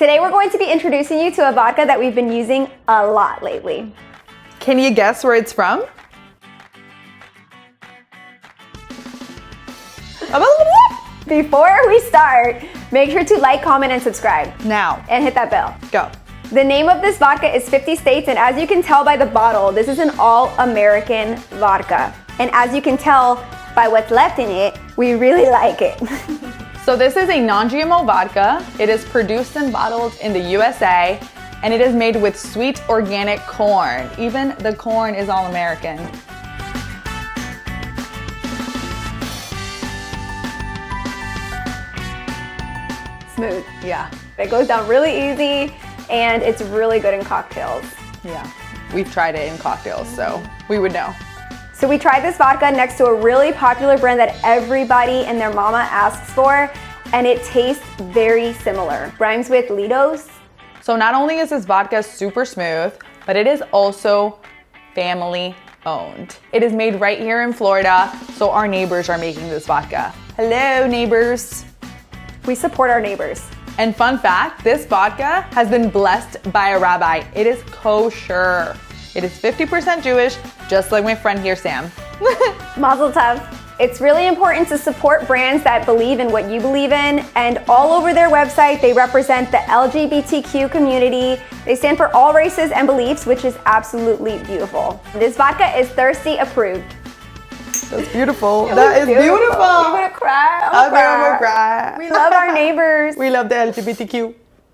Today we're going to be introducing you to a vodka that we've been using a lot lately. Can you guess where it's from? Before we start, make sure to like, comment, and subscribe. Now. And hit that bell. Go. The name of this vodka is 50 States, and as you can tell by the bottle, this is an all-American vodka. And as you can tell by what's left in it, we really like it. So this is a non-GMO vodka. It is produced and bottled in the USA, and it is made with sweet organic corn. Even the corn is all American. Smooth. Yeah. It goes down really easy, and it's really good in cocktails. Yeah. We've tried it in cocktails, so we would know. So we tried this vodka next to a really popular brand that everybody and their mama asks for, and it tastes very similar. Rhymes with Litos. So not only is this vodka super smooth, but it is also family owned. It is made right here in Florida, so our neighbors are making this vodka. Hello, neighbors. We support our neighbors. And fun fact, this vodka has been blessed by a rabbi. It is kosher. It is 50% Jewish, just like my friend here, Sam. Mazel tov. It's really important to support brands that believe in what you believe in, and all over their website, they represent the LGBTQ community. They stand for all races and beliefs, which is absolutely beautiful. This vodka is Thirsty approved. That's beautiful. That is beautiful. I'm gonna cry. I'm gonna cry. We love our neighbors. We love the LGBTQ.